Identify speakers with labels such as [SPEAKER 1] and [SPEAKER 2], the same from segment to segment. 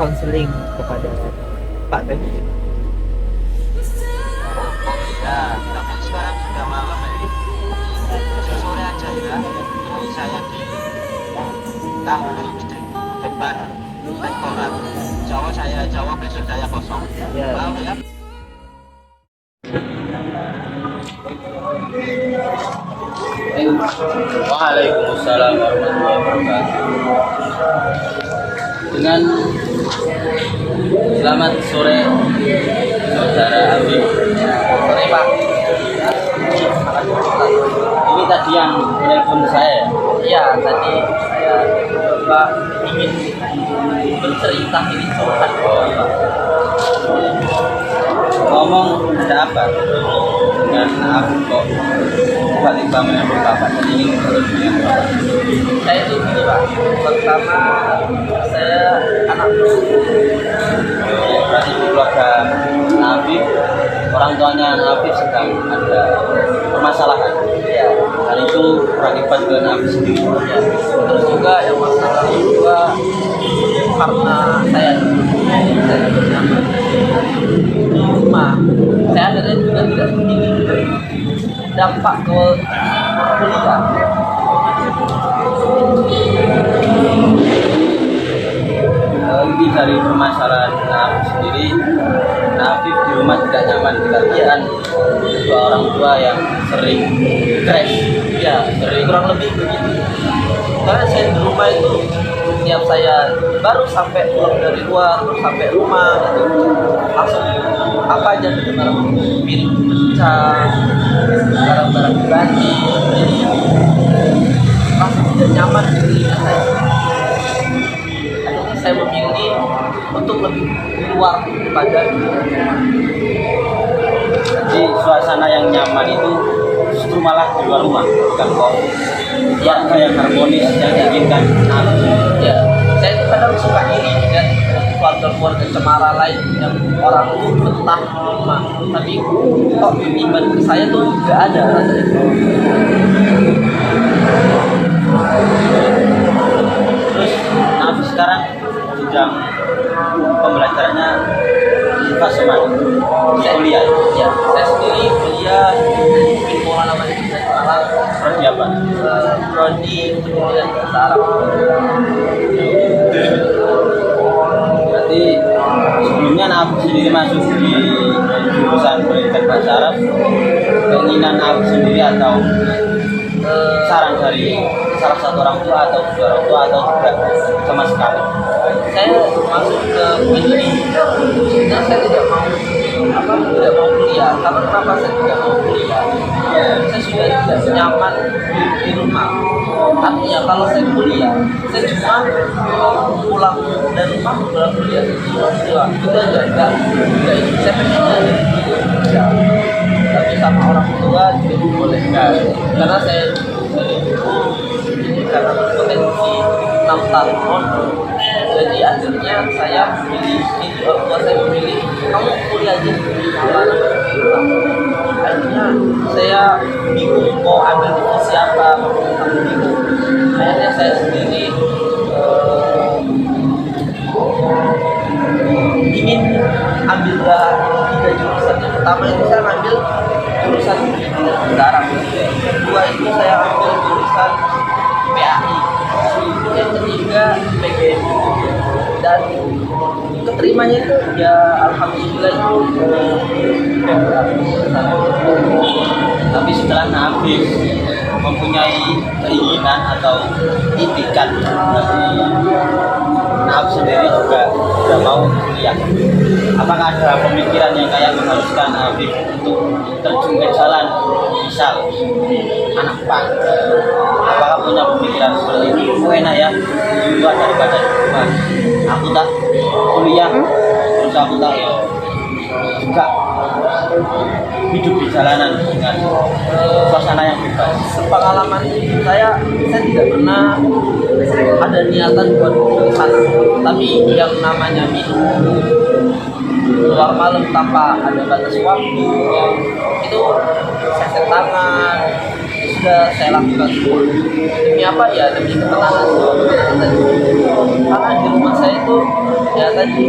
[SPEAKER 1] konseling kepada Pak Teh?
[SPEAKER 2] Ya, tapi sekarang sudah malam ya. Besok sore aja ya. Ini saya di kampus depan rektorat. Jawa besok saya kosong.
[SPEAKER 1] Ya.
[SPEAKER 2] Mau ya?
[SPEAKER 3] Waalaikumsalam warahmatullahi wabarakatuh. Dengan selamat sore saudara Habib. Sore Pak. Ini tadi yang menelpon saya. Iya, tadi saya Pak ingin bercerita ini curhat Pak. Ngomong ada apa dengan aku kok tiba-tiba menelpon Bapak dan ingin bertemu dengan Bapak? Saya itu gini Pak, pertama saya anak ya, berarti di keluarga Habib, orang tuanya Habib sedang ada permasalahan ya, dan itu berakibat dengan Habib sendiri ya. Terus juga yang masalah kedua karena saya bernyaman di rumah, saya akhirnya juga tidak begini dampak ke kuliah. Lebih dari permasalahan Habib sendiri, Habib di rumah tidak nyaman dikarenakan dua orang tua yang sering crash, ya sering kurang lebih begitu. Karena saya di rumah itu setiap saya baru sampai pulang dari luar sampai rumah itu langsung apa aja barang piring pecah, barang-barang banjir, jadi langsung tidak nyaman di telinga saya. Akhirnya saya memilih untuk lebih keluar daripada jadi suasana yang nyaman itu justru malah di luar rumah, bukan kok keluarga yang harmonis yang diinginkan. Ya, saya itu kadang suka iri dengan keluarga-keluarga cemara lain yang orang itu betah di rumah, tapi kok iman ke saya tuh nggak ada rasanya. Terus Nabi sekarang sedang pembelajarannya di fase mana? Saya kuliah. Ya, saya sendiri kuliah di Maulana Malik Malang. Prodi apa? Prodi pendidikan bahasa Arab. Berarti sebelumnya Nabi sendiri masuk di jurusan pendidikan bahasa Arab, keinginan Nabi sendiri atau saran dari salah satu orang tua atau kedua orang tua atau tidak sama sekali? Saya masuk ke ini sebenarnya saya tidak mau kuliah. Karena kenapa saya tidak mau kuliah? Saya sudah tidak nyaman di rumah. Artinya kalau saya kuliah, saya cuma pulang dari rumah pulang kuliah itu aja. Enggak itu saya pengen kerja. Tapi sama orang tua juga dibolehkan. Karena saya ini karena berpotensi 6 tahun. Jadi akhirnya saya memilih, orang tua saya memilih kamu kuliah aja di Maulana. Akhirnya saya bingung mau ambil divisi apa, bingung. Akhirnya saya sendiri ingin ambil 3 jurusan. Yang pertama itu saya ambil jurusan pendidikan bahasa Arab. Kedua itu saya ambil jurusan PAI. Yang ketiga PGM. Dan keterimanya itu ya alhamdulillah itu tapi setelah Nabi mempunyai keinginan atau itikat dari Nabi sendiri juga sudah mau kuliah, apakah ada pemikiran yang kayak mengharuskan Nabi untuk terjun ke jalan, misal anak pang, apakah punya pemikiran seperti ini? Enak ya di luar daripada di rumah, aku tak kuliah terus aku tak ya juga hidup di jalanan dengan suasana yang bebas. Sepengalaman saya tidak pernah ada niatan buat ke sana. Tapi yang namanya minum keluar malam tanpa ada batas waktu itu seset tangan,
[SPEAKER 4] sudah saya lakukan semua. Demi apa ya? Demi ketenangan tadi. Karena di rumah saya itu ya tadi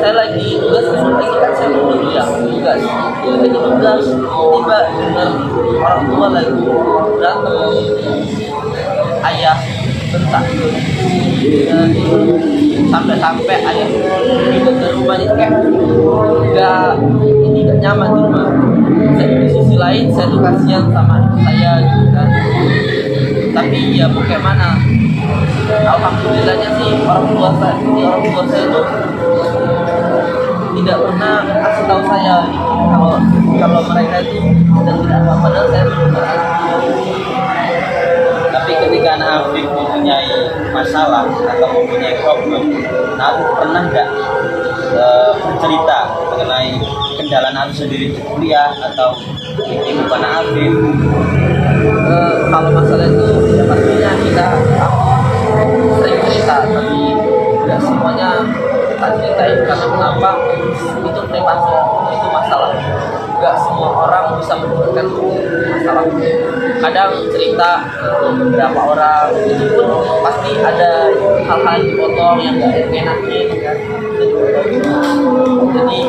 [SPEAKER 4] saya lagi tugas lagi kan saya mau kuliah tugas lagi tugas tiba dengar orang tua lagi berantem, ayah bentak dan sampai ayah juga ke rumah itu kayak nggak nyaman di rumah. Di sisi lain saya tuh kasihan sama saya gitu kan, tapi ya mau kayak mana, alhamdulillahnya sih orang tua saya tuh tidak pernah kasih tahu saya kalau mereka itu dan tidak apa, padahal saya
[SPEAKER 3] Tapi ketika anak Afif mempunyai masalah atau mempunyai problem, nah Afif pernah nggak bercerita mengenai kendala Afif sendiri di kuliah atau di kehidupan Afif?
[SPEAKER 4] Kalau masalah itu ya pastinya aku sering cerita, tapi tidak semuanya kita ceritain. Karena kenapa? Itu privasi, itu masalah. Gak semua orang bisa menemukan masalah. Kadang cerita ke beberapa orang itu pun pasti ada hal-hal yang dipotong yang gak enakin kan. Jadi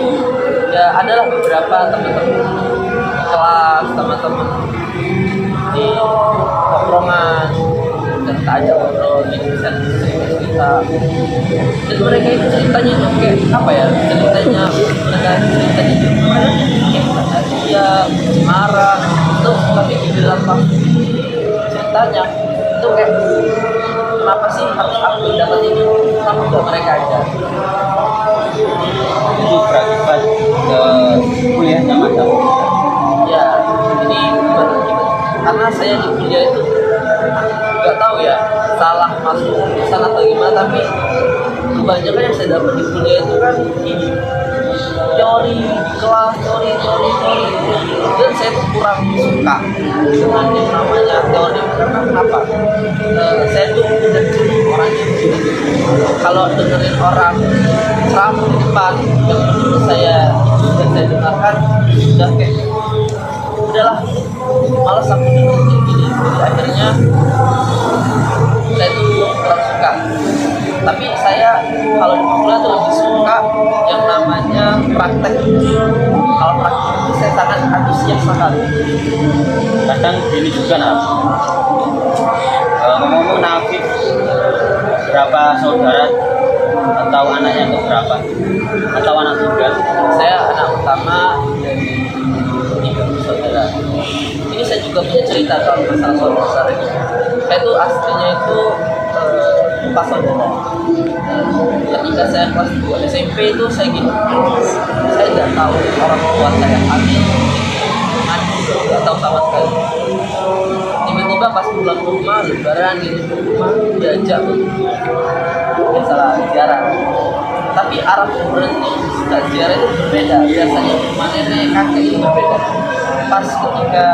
[SPEAKER 4] ya adalah beberapa teman-teman kelas, teman-teman di tongkrongan dan kita ajak ngobrol gitu, bisa cerita. Dan mereka itu ceritanya itu kayak apa ya, ceritanya mereka ceritanya itu kayak dia marah itu, tapi di dalam ceritanya itu kayak kenapa sih harus aku dapat ini, kenapa nggak mereka aja.
[SPEAKER 3] Itu berakibat ke kuliahnya macam
[SPEAKER 4] Ya ini karena saya di kuliah itu nggak tahu ya salah masuk jurusan atau gimana, tapi kebanyakan yang saya dapat di kuliah itu kan ini teori di kelas, teori dan saya tuh kurang suka dengan yang namanya teori. Karena kenapa? Saya tuh udah orangnya kalau dengerin orang ceramah di depan yang menurut saya sudah saya dengarkan sudah kayak udahlah malas aku dengerin gini. Jadi akhirnya saya tuh kurang suka. Tapi saya kalau di kuliah tuh lebih suka yang namanya praktek. Kalau praktek itu saya sangat antusias sekali.
[SPEAKER 3] kadang gini juga ngomong Afif berapa saudara atau anaknya ke berapa atau anak tunggal?
[SPEAKER 4] Saya anak utama dari 3 saudara. Ini saya juga punya cerita kalau masalah saudara ini. Saya tuh aslinya itu 4 saudara. Ketika saya kelas 2 SMP itu saya gitu, saya tidak tahu orang tua saya hamil, nggak tahu sama sekali. Tiba-tiba pas pulang ke rumah, lebaran gitu ke rumah, diajak tuh biasalah ziarah. Tapi arah berhenti ziarah itu berbeda. Biasanya rumah nenek kakek itu berbeda. Pas ketika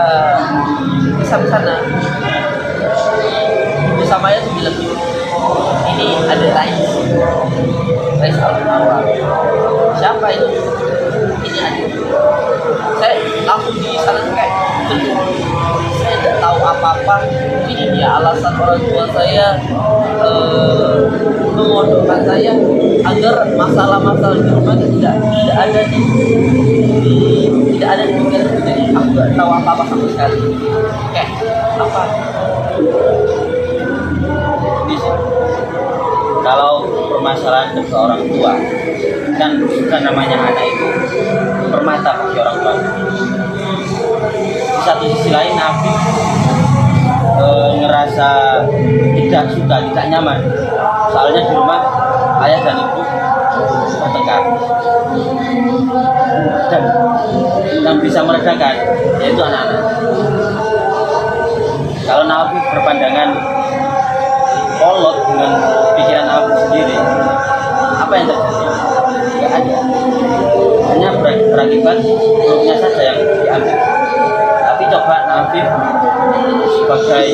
[SPEAKER 4] sampai sana, bersama saya tuh bilang ini ada Rais Al-Nawar. Siapa itu? Ini ada. Saya langsung di sana kayak saya tidak tahu apa-apa. Ini dia alasan orang tua saya memondokkan saya agar masalah-masalah di rumah itu tidak ada di pikiran. Jadi aku tidak tahu apa-apa sama sekali. Kayak apa?
[SPEAKER 3] Kalau permasalahan ke orang tua kan bukan namanya anak itu permata bagi orang tua. Di satu sisi lain Afif ngerasa tidak suka, tidak nyaman. Soalnya di rumah ayah dan ibu bertengkar dan yang bisa meredakan yaitu anak-anak. Kalau Afif berpandangan kolot dengan pikiran Afif sendiri, apa yang terjadi? Tidak ada. Hanya berakibat buruknya saja yang diambil. Tapi coba Afif sebagai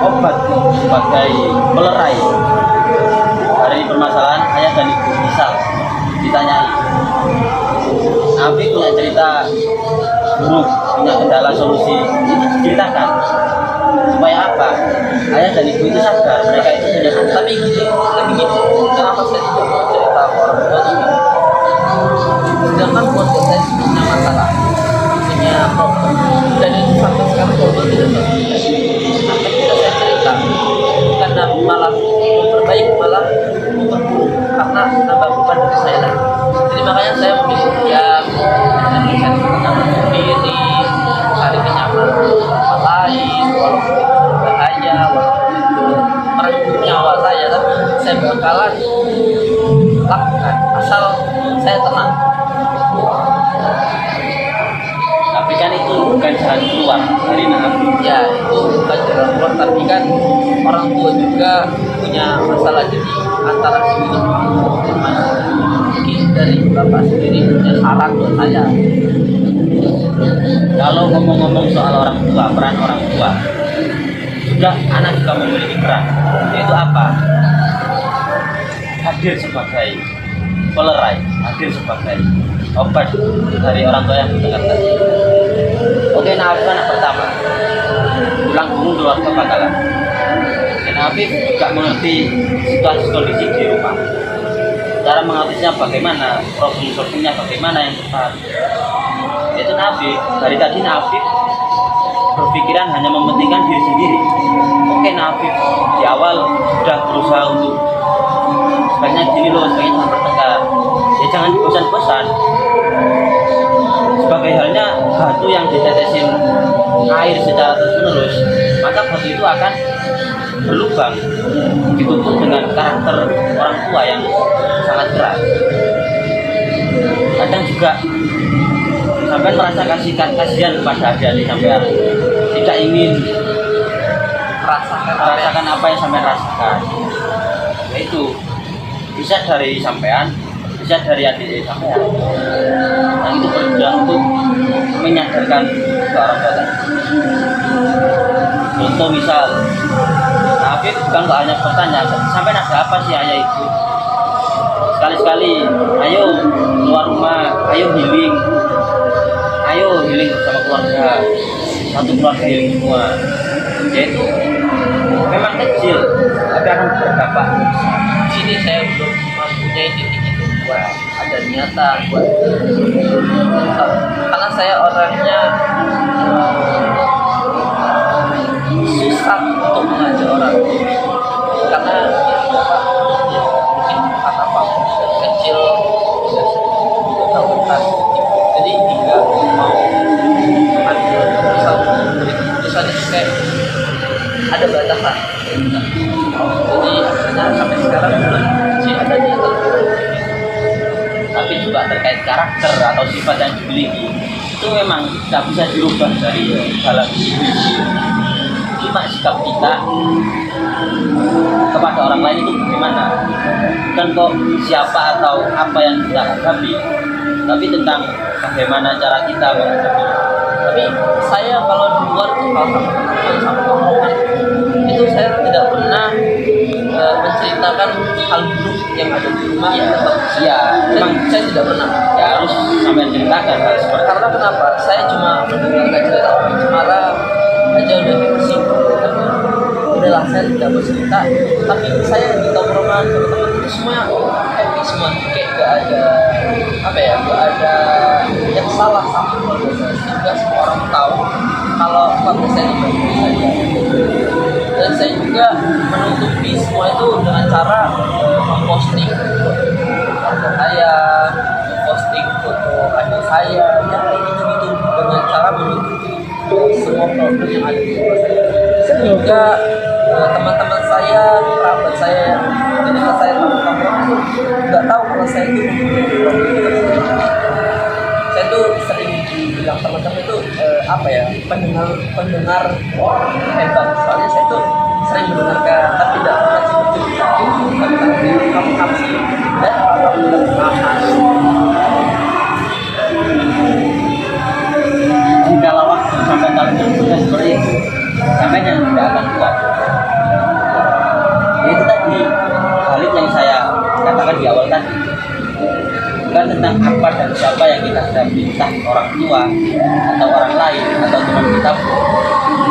[SPEAKER 3] obat, sebagai melerai dari permasalahan ayah dan ibu. Misal ditanyai, Afif punya cerita buruk, punya kendala solusi, itu diceritakan. Supaya apa? Ayah dan ibu itu sadar mereka itu punya anak.
[SPEAKER 4] Tapi gini, kenapa saya tidak mau cerita ke orang tua itu? Sedangkan keluarga saya punya masalah, punya problem, dan itu sampai sekarang kalau tidak selesai. Apa tidak saya cerita? Karena malah memperbaik, malah memperburuk, karena nambah beban dari saya lagi. Jadi makanya saya memilih diam, dan mencari ketenangan sendiri, cari kenyamanan orang lain, walaupun itu berbahaya, walaupun itu merenggut nyawa saya, tapi saya bakalan lakukan asal saya tenang.
[SPEAKER 3] Tapi kan itu bukan jalan keluar dari nabi.
[SPEAKER 4] Ya itu bukan jalan keluar, tapi kan orang tua juga punya masalah, jadi antara sini mungkin dari bapak sendiri punya saran buat saya.
[SPEAKER 3] Kalau ngomong-ngomong soal orang tua, peran orang tua, juga anak juga memiliki peran. Yaitu apa? Hadir sebagai pelerai, hadir sebagai obat dari orang tua yang mendengar tadi. Oke, Nabi anak pertama, pulang gunung dua kebakaran. Dan Nabi juga mengerti situasi kondisi di rumah. Cara mengatasinya bagaimana, problem solvingnya bagaimana yang tepat. Itu Nabi, dari tadi Nabi berpikiran hanya mementingkan diri sendiri. Oke, Nabi di awal sudah berusaha untuk sebaiknya gini loh, sebaiknya jangan bertengkar. Ya jangan bosan-bosan. Sebagai halnya batu yang ditetesin air secara terus-menerus, maka batu itu akan berlubang, ditutup dengan karakter orang tua yang sangat keras. Kadang juga sampai merasa kasihan kepada adik-adik sampai tidak ingin merasakan apa yang sampai rasakan. Nah, itu bisa dari sampean, bisa dari adik sampean. Nah, itu berjuang untuk menyadarkan ke orang tua. Contoh misal, Afif kan nggak hanya bertanya, sampai ada apa sih ayah itu? Sekali-sekali, ayo keluar rumah, ayo healing bersama keluarga, satu keluarga healing semua. Yaitu memang kecil, tapi akan berdampak.
[SPEAKER 4] Sini saya belum mempunyai titik itu buat ada niatan buat karena saya orangnya susah untuk mengajak orang, karena mungkin karena faktor kecil sudah jadi tidak mau ambil keputusan itu kayak ada batasan. Jadi akhirnya sampai sekarang masih ada niatan.
[SPEAKER 3] Tapi juga terkait karakter atau sifat yang dimiliki itu memang tidak bisa dirubah dari dalam diri. Cuma sikap kita kepada orang lain itu bagaimana, bukan kok siapa atau apa yang kita hadapi, tapi tentang bagaimana cara kita menghadapi.
[SPEAKER 4] Tapi saya kalau di luar tuh kalau sama teman-teman itu saya tidak pernah menceritakan hal buruk yang ada di rumah.
[SPEAKER 3] Ya, memang
[SPEAKER 4] saya tidak pernah.
[SPEAKER 3] Ya harus sampai ceritakan hal seperti.
[SPEAKER 4] Karena kenapa? Saya cuma mendengarkan cerita orang cemara aja udah tersinggung. Udahlah, saya tidak bercerita. Tapi saya di tongkrongan teman-teman itu semua happy semua, kayak gak ada apa ya, gak ada yang salah sama keluarga saya. Sehingga semua orang tahu kalau keluarga saya itu baik-baik saja. Dan saya juga menutupi semua itu dengan cara memposting keluarga saya, memposting foto adik saya, ya gitu-gitu, dengan cara menutupi semua problem yang ada di rumah saya. Sehingga teman-teman saya, kerabat saya yang di dekat saya tongkrong itu nggak tahu kalau saya itu saya tuh sering bilang teman-teman itu apa ya, pendengar hebat. Soalnya saya tuh sering mendengarkan tapi tidak pernah cerita. Tapi kamu sih dan alhamdulillah
[SPEAKER 3] Jika waktu sampai tahun sudah seperti itu, sampai yang tidak akan kuat. Itu tadi hal yang saya katakan di awal tadi, bukan tentang tentang apa dan siapa yang kita hadapi, entah orang tua atau orang lain atau teman kita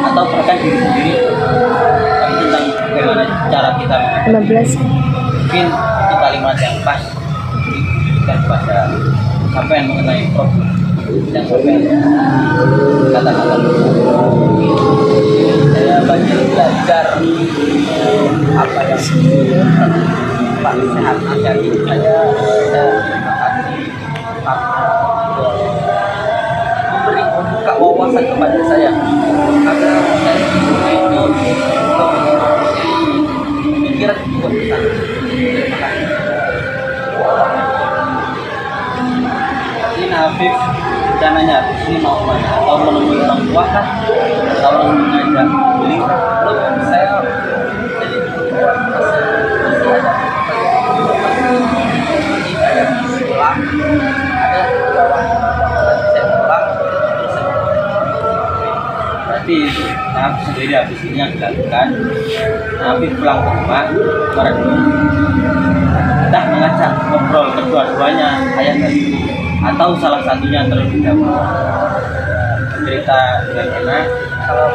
[SPEAKER 3] atau bahkan diri sendiri, tapi tentang bagaimana cara kita
[SPEAKER 5] 15.
[SPEAKER 3] mungkin itu kalimat yang pas diberikan kepada sampai yang mengenai problem dan sampai kata-kata
[SPEAKER 4] Saya banyak belajar apa yang Pak Sehat ajari saya terima kasih karena memberi membuka wawasan kepada saya agar saya itu pikiran buat besar. Terima kasih.
[SPEAKER 3] ini Habib rencananya habis ini mau kemana? Atau menemui orang tua kah? Atau orang mengajak beli?
[SPEAKER 4] Belum, saya jadi masih ada pulang, ada saya pulang terus
[SPEAKER 3] Berarti Habib sendiri habis ini yang dilakukan, Habib pulang ke rumah kemarin dulu kita mengajak ngobrol kedua-duanya, ayah dan ibu, atau salah satunya terlebih dahulu cerita dengan enak.
[SPEAKER 4] kalau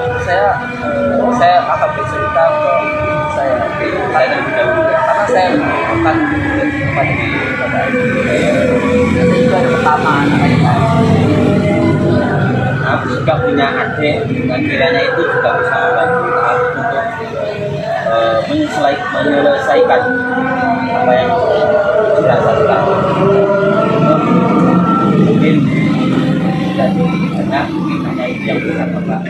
[SPEAKER 4] saya akan bercerita ke saya
[SPEAKER 3] Terlebih dahulu
[SPEAKER 4] karena saya bukan kepada saya juga ada pertama anak-anak.
[SPEAKER 3] Habib juga punya adik yang kiranya itu juga bisa membantu Habib untuk menyelesaikan apa yang dirasakan. Mungkin banyak, mungkin hanya itu yang bisa Bapak